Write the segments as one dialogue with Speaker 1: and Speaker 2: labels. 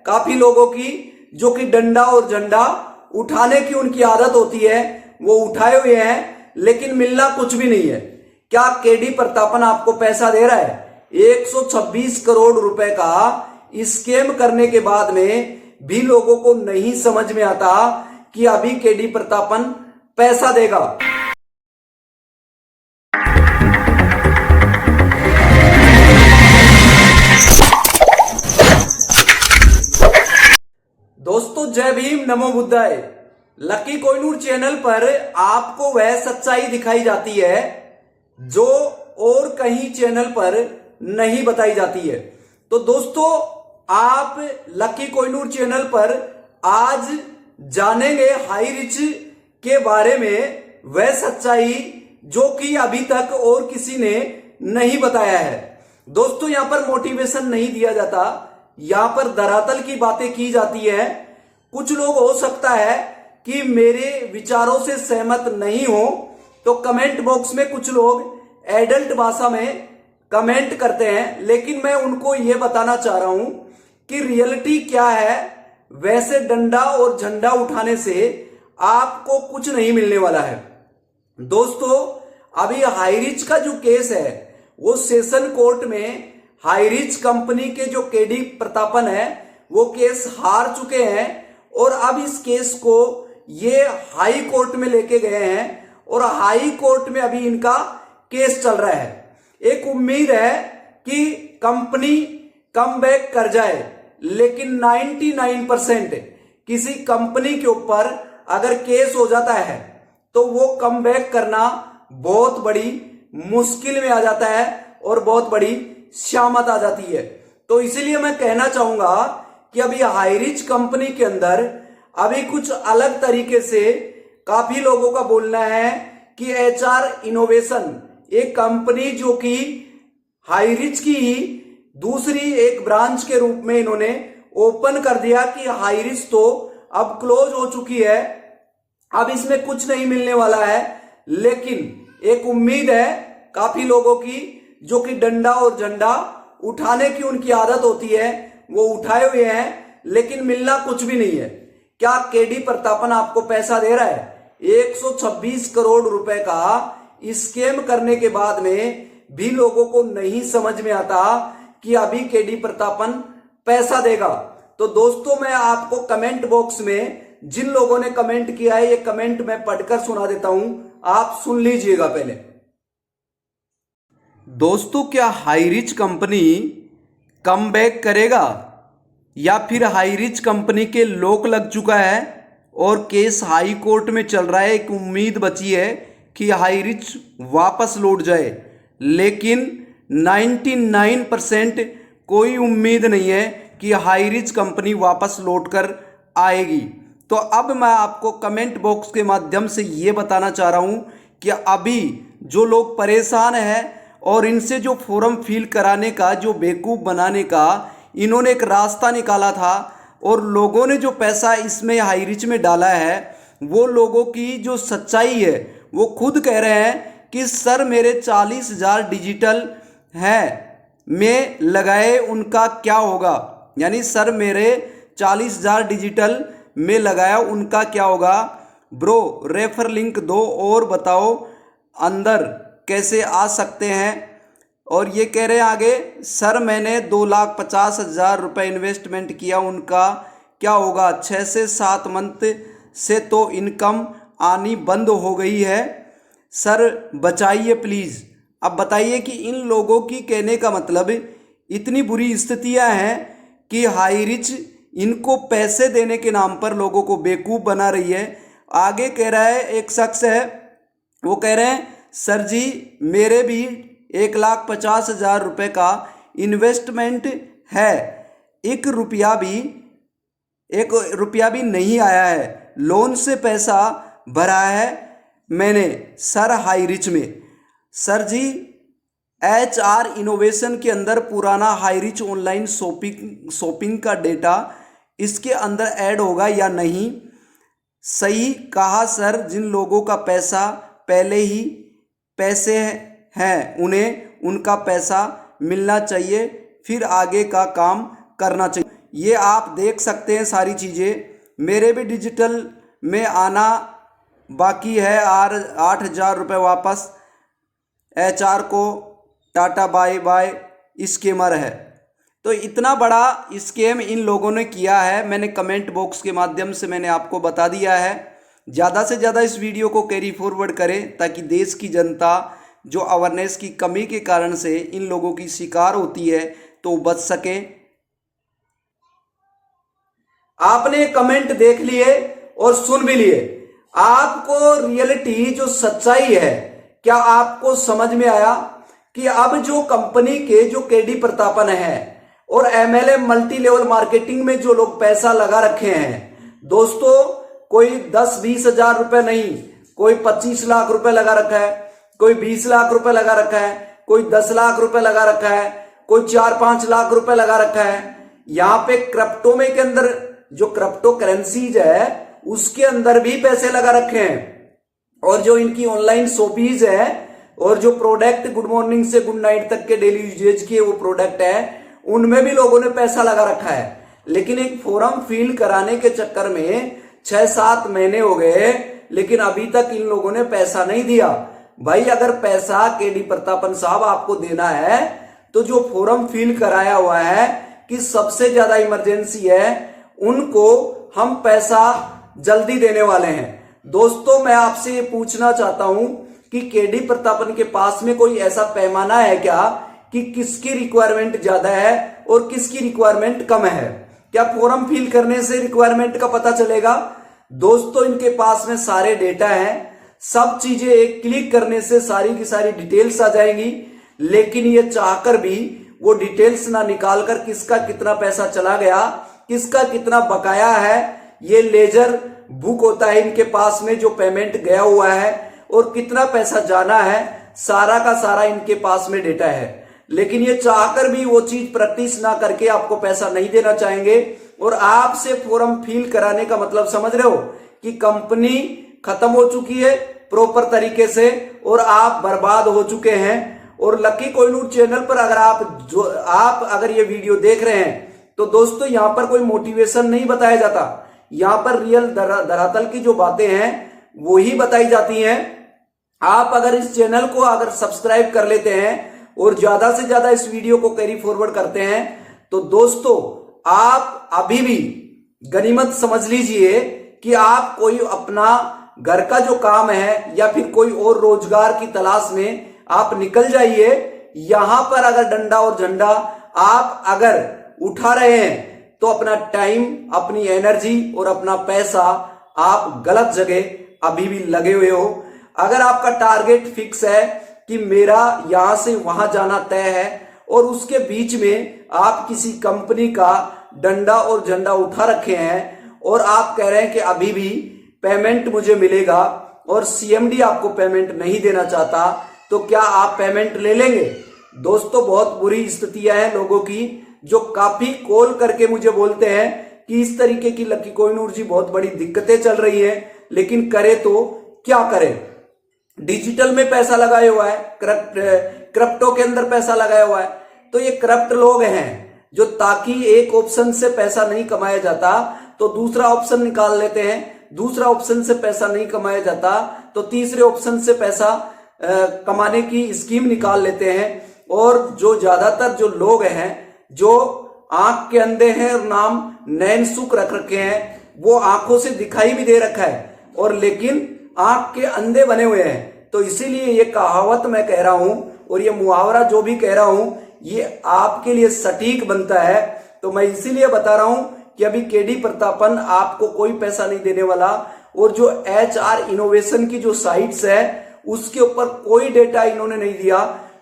Speaker 1: काफी लोगों की, जो कि डंडा और झंडा उठाने की उनकी आदत होती है, वो उठाए हुए हैं लेकिन मिलना कुछ भी नहीं है। क्या केडी प्रतापन आपको पैसा दे रहा है? 126 करोड़ रुपए का स्कैम करने के बाद में भी लोगों को नहीं समझ में आता कि अभी केडी प्रतापन पैसा देगा। दोस्तों जय भीम, नमो बुद्धाय। लकी कोहिनूर चैनल पर आपको वह सच्चाई दिखाई जाती है जो और कहीं चैनल पर नहीं बताई जाती है। तो दोस्तों आप लकी कोहिनूर चैनल पर आज जानेंगे हाई रिच के बारे में वह सच्चाई जो कि अभी तक और किसी ने नहीं बताया है। दोस्तों यहां पर मोटिवेशन नहीं दिया जाता, यहां पर धरातल की बातें की जाती है। कुछ लोग हो सकता है कि मेरे विचारों से सहमत नहीं हो, तो कमेंट बॉक्स में कुछ लोग एडल्ट भाषा में कमेंट करते हैं, लेकिन मैं उनको यह बताना चाह रहा हूं कि रियलिटी क्या है। वैसे डंडा और झंडा उठाने से आपको कुछ नहीं मिलने वाला है। दोस्तों अभी हाईरिच का जो केस है वो सेशन कोर्ट में हाईरिच कंपनी के जो केडी प्रतापन है वो केस हार चुके हैं और अब इस केस को ये हाई कोर्ट में लेके गए हैं और हाई कोर्ट में अभी इनका केस चल रहा है। एक उम्मीद है कि कंपनी कम बैक कर जाए, लेकिन 99% किसी कंपनी के ऊपर अगर केस हो जाता है तो वो कम बैक करना बहुत बड़ी मुश्किल में आ जाता है और बहुत बड़ी शामत आ जाती है। तो इसीलिए मैं कहना चाहूंगा कि अभी हाईरिच कंपनी के अंदर अभी कुछ अलग तरीके से काफी लोगों का बोलना है कि एचआर इनोवेशन एक कंपनी जो कि हाईरिच की ही दूसरी एक ब्रांच के रूप में इन्होंने ओपन कर दिया कि हाईरिच तो अब क्लोज हो चुकी है, अब इसमें कुछ नहीं मिलने वाला है। लेकिन एक उम्मीद है काफी लोगों की, जो कि डंडा और झंडा उठाने की उनकी आदत होती है, वो उठाए हुए हैं लेकिन मिलना कुछ भी नहीं है। क्या केडी प्रतापन आपको पैसा दे रहा है? 126 करोड़ रुपए का स्कैम करने के बाद में भी लोगों को नहीं समझ में आता कि अभी केडी प्रतापन पैसा देगा। तो दोस्तों मैं आपको कमेंट बॉक्स में जिन लोगों ने कमेंट किया है ये कमेंट मैं पढ़कर सुना देता हूं, आप सुन लीजिएगा पहले। दोस्तों क्या हाईरिच कंपनी कम बैक करेगा या फिर हाईरिच कंपनी के लॉक लग चुका है और केस हाई कोर्ट में चल रहा है? एक उम्मीद बची है कि हाईरिच वापस लौट जाए, लेकिन 99% कोई उम्मीद नहीं है कि हाईरिच कंपनी वापस लौट कर आएगी। तो अब मैं आपको कमेंट बॉक्स के माध्यम से ये बताना चाह रहा हूं कि अभी जो लोग परेशान हैं और इनसे जो फॉर्म फिल कराने का, जो बेवकूफ़ बनाने का इन्होंने एक रास्ता निकाला था और लोगों ने जो पैसा इसमें हाईरिच में डाला है, वो लोगों की जो सच्चाई है वो खुद कह रहे हैं कि सर मेरे 40,000 डिजिटल हैं में लगाए उनका क्या होगा, यानी सर मेरे 40,000 डिजिटल में लगाया उनका क्या होगा। ब्रो रेफर लिंक दो और बताओ अंदर कैसे आ सकते हैं। और ये कह रहे हैं आगे, सर मैंने 2,50,000 रुपये इन्वेस्टमेंट किया, उनका क्या होगा? 6 से 7 मंथ से तो इनकम आनी बंद हो गई है, सर बचाइए प्लीज़। अब बताइए कि इन लोगों की कहने का मतलब इतनी बुरी स्थितियां हैं कि हाईरिच इनको पैसे देने के नाम पर लोगों को बेवकूफ़ बना रही है। आगे कह रहा है एक शख्स है, वो कह रहे हैं सर जी मेरे भी 1,50,000 रुपये का इन्वेस्टमेंट है, एक रुपया भी नहीं आया है, लोन से पैसा भरा है मैंने सर हाईरिच में। सर जी एचआर इनोवेशन के अंदर पुराना हाईरिच ऑनलाइन शॉपिंग का डेटा इसके अंदर ऐड होगा या नहीं? सही कहा सर, जिन लोगों का पैसा पहले ही पैसे हैं उन्हें उनका पैसा मिलना चाहिए, फिर आगे का काम करना चाहिए। ये आप देख सकते हैं सारी चीज़ें। मेरे भी डिजिटल में आना बाकी है। 8,000 रुपये वापस। HR को टाटा बाय बाय, स्कैमर है। तो इतना बड़ा स्कैम इन लोगों ने किया है, मैंने कमेंट बॉक्स के माध्यम से मैंने आपको बता दिया है। ज़्यादा से ज़्यादा इस वीडियो को कैरी फॉरवर्ड करें ताकि देश की जनता जो अवेयरनेस की कमी के कारण से इन लोगों की शिकार होती है तो बच सके। आपने कमेंट देख लिए और सुन भी लिए। आपको रियलिटी जो सच्चाई है, क्या आपको समझ में आया कि अब जो कंपनी के जो केडी प्रतापन है और MLA मल्टी लेवल मार्केटिंग में जो लोग पैसा लगा रखे हैं दोस्तों, कोई 10-20 हजार रुपए नहीं, कोई 25 लाख रुपए लगा रखा है, कोई 20 लाख रुपए लगा रखा है, कोई 10 लाख रुपए लगा रखा है, कोई 4-5 लाख रुपए लगा रखा है। यहां पे क्रिप्टो में के अंदर जो क्रिप्टो करेंसीज है उसके अंदर भी पैसे लगा रखे हैं। और जो इनकी ऑनलाइन शॉपीज है और जो प्रोडक्ट गुड मॉर्निंग से गुड नाइट तक के डेली यूजेज के वो प्रोडक्ट है उनमें भी लोगों ने पैसा लगा रखा है। लेकिन एक फॉर्म फिल कराने के चक्कर में 6-7 महीने हो गए, लेकिन अभी तक इन लोगों ने पैसा नहीं दिया। भाई अगर पैसा केडी प्रतापन साहब आपको देना है तो जो फॉर्म फिल कराया हुआ है कि सबसे ज्यादा इमरजेंसी है उनको हम पैसा जल्दी देने वाले हैं। दोस्तों मैं आपसे ये पूछना चाहता हूं कि केडी प्रतापन के पास में कोई ऐसा पैमाना है क्या कि किसकी रिक्वायरमेंट ज्यादा है और किसकी रिक्वायरमेंट कम है? क्या फॉर्म फिल करने से रिक्वायरमेंट का पता चलेगा? दोस्तों इनके पास में सारे डेटा हैं, सब चीजें एक क्लिक करने से सारी की सारी डिटेल्स आ जाएंगी। लेकिन ये चाहकर भी वो डिटेल्स ना निकाल कर किसका कितना पैसा चला गया, किसका कितना बकाया है, ये लेजर बुक होता है इनके पास में जो पेमेंट गया हुआ है और कितना पैसा जाना है, सारा का सारा इनके पास में डेटा है। लेकिन ये चाहकर भी वो चीज प्रैक्टिस ना करके आपको पैसा नहीं देना चाहेंगे और आपसे फॉर्म फिल कराने का मतलब समझ रहे हो कि कंपनी खत्म हो चुकी है प्रॉपर तरीके से और आप बर्बाद हो चुके हैं। और लकी कोहिनूर चैनल पर अगर आप अगर ये वीडियो देख रहे हैं तो दोस्तों यहां पर कोई मोटिवेशन नहीं बताया जाता, यहां पर रियल धरातल की जो बातें हैं वो ही बताई जाती हैं। आप अगर इस चैनल को अगर सब्सक्राइब कर लेते हैं और ज्यादा से ज्यादा इस वीडियो को कैरी फॉरवर्ड करते हैं तो दोस्तों आप अभी भी गनीमत समझ लीजिए कि आप कोई अपना घर का जो काम है या फिर कोई और रोजगार की तलाश में आप निकल जाइए। यहां पर अगर डंडा और झंडा आप अगर उठा रहे हैं तो अपना टाइम, अपनी एनर्जी और अपना पैसा आप गलत जगह अभी भी लगे हुए हो। अगर आपका टारगेट फिक्स है कि मेरा यहां से वहां जाना तय है और उसके बीच में आप किसी कंपनी का डंडा और झंडा उठा रखे हैं और आप कह रहे हैं कि अभी भी पेमेंट मुझे मिलेगा और CMD आपको पेमेंट नहीं देना चाहता, तो क्या आप पेमेंट ले लेंगे? दोस्तों बहुत बुरी स्थितियां हैं लोगों की जो काफी कॉल करके मुझे बोलते हैं कि इस तरीके की लकी कोहिनूर जी बहुत बड़ी दिक्कतें चल रही है, लेकिन करे तो क्या करें? डिजिटल में पैसा लगाया हुआ है, क्रिप्टो के अंदर पैसा लगाया हुआ है, तो ये करप्ट लोग हैं जो ताकि एक ऑप्शन से पैसा नहीं कमाया जाता तो दूसरा ऑप्शन निकाल लेते हैं, दूसरा ऑप्शन से पैसा नहीं कमाया जाता तो तीसरे ऑप्शन से पैसा कमाने की स्कीम निकाल लेते हैं। और जो ज्यादातर जो लोग हैं जो आंख के अंधे हैं और नाम नैन सुख रख रखे हैं, वो आंखों से दिखाई भी दे रखा है और लेकिन आंख के अंधे बने हुए हैं। तो इसीलिए ये कहावत मैं कह रहा हूं और ये मुहावरा जो भी कह रहा हूं ये आपके लिए सटीक बनता है। तो मैं इसीलिए बता रहा हूं कि अभी केडी प्रतापन आपको कोई पैसा नहीं देने वाला और जो HR इनोवेशन की जो साइट्स है उसके ऊपर कोई डेटा इन्होंने नहीं दिया,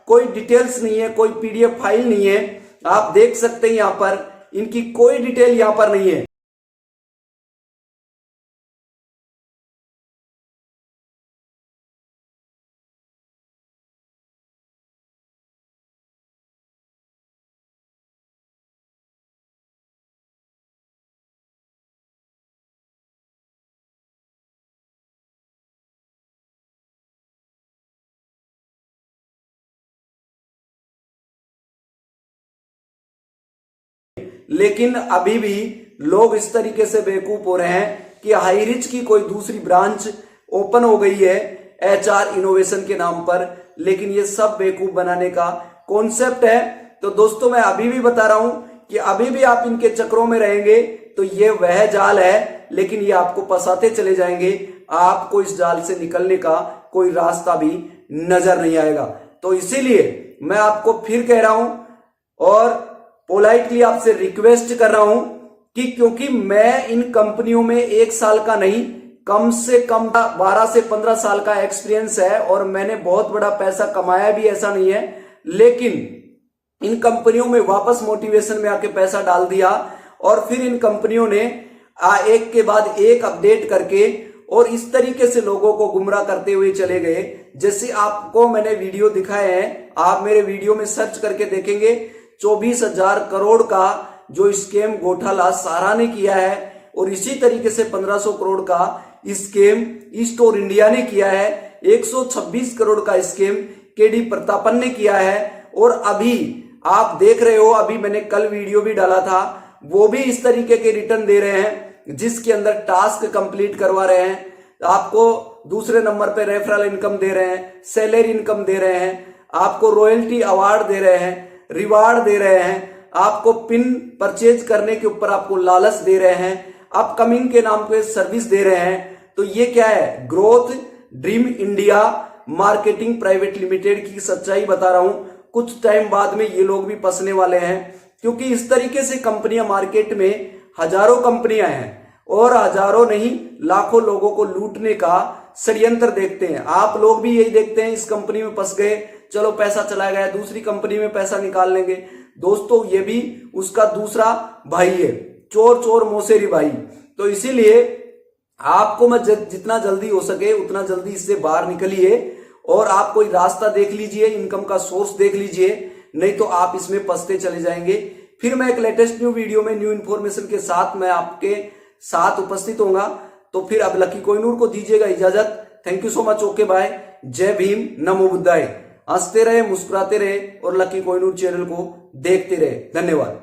Speaker 1: कोई डिटेल्स नहीं है, कोई PDF फाइल नहीं है। आप देख सकते हैं यहां पर इनकी कोई डिटेल यहां पर नहीं है। लेकिन अभी भी लोग इस तरीके से बेवकूफ हो रहे हैं कि हाईरिच की कोई दूसरी ब्रांच ओपन हो गई है एचआर इनोवेशन के नाम पर, लेकिन ये सब बेवकूफ बनाने का कॉन्सेप्ट है। तो दोस्तों मैं अभी भी बता रहा हूं कि अभी भी आप इनके चक्रों में रहेंगे तो ये वह जाल है, लेकिन ये आपको फंसाते चले जाएंगे, आपको इस जाल से निकलने का कोई रास्ता भी नजर नहीं आएगा। तो इसीलिए मैं आपको फिर कह रहा हूं और पोलाइटली आपसे रिक्वेस्ट कर रहा हूं कि क्योंकि मैं इन कंपनियों में 1 साल का नहीं, कम से कम 12 से 15 साल का एक्सपीरियंस है और मैंने बहुत बड़ा पैसा कमाया भी, ऐसा नहीं है, लेकिन इन कंपनियों में वापस मोटिवेशन में आके पैसा डाल दिया और फिर इन कंपनियों ने एक के बाद एक अपडेट करके और इस तरीके से लोगों को गुमराह करते हुए चले गए। जैसे आपको मैंने वीडियो दिखाए हैं, आप मेरे वीडियो में सर्च करके देखेंगे, 24,000 करोड़ का जो स्कैम घोटाला सारा ने किया है और इसी तरीके से 1500 करोड़ का स्कैम ईस्ट और इंडिया ने किया है, 126 करोड़ का स्कैम केडी प्रतापन ने किया है और अभी आप देख रहे हो, अभी मैंने कल वीडियो भी डाला था, वो भी इस तरीके के रिटर्न दे रहे हैं जिसके अंदर टास्क कंप्लीट करवा रहे हैं, आपको दूसरे नंबर पे रेफरल इनकम दे रहे हैं, सैलरी इनकम दे रहे हैं, आपको रॉयल्टी अवार्ड दे रहे हैं, रिवार्ड दे रहे हैं, आपको पिन परचेज करने के ऊपर आपको लालच दे रहे हैं, अपकमिंग के नाम पे सर्विस दे रहे हैं। तो ये क्या है, growth dream India marketing private limited की सच्चाई बता रहा हूं। कुछ टाइम बाद में ये लोग भी फंसने वाले हैं, क्योंकि इस तरीके से कंपनियां मार्केट में हजारों कंपनियां हैं और हजारों नहीं लाखों लोगों को लूटने का षड्यंत्र देखते हैं। आप लोग भी यही देखते हैं, इस कंपनी में फंस गए, चलो पैसा चला गया, दूसरी कंपनी में पैसा निकाल लेंगे। दोस्तों ये भी उसका दूसरा भाई है, चोर चोर मौसेरी भाई। तो इसीलिए आपको मैं जितना जल्दी हो सके उतना जल्दी इससे बाहर निकलिए और आप कोई रास्ता देख लीजिए, इनकम का सोर्स देख लीजिए, नहीं तो आप इसमें फंसते चले जाएंगे। फिर मैं एक लेटेस्ट न्यू वीडियो में न्यू इन्फॉर्मेशन के साथ मैं आपके साथ उपस्थित होऊंगा। तो फिर अब लकी कोहिनूर को दीजिएगा इजाजत। Thank you so much, okay bye, जय भीम, नमो बुद्धाय। हंसते रहे, मुस्कुराते रहे और लकी कोहिनूर चैनल को देखते रहे। धन्यवाद।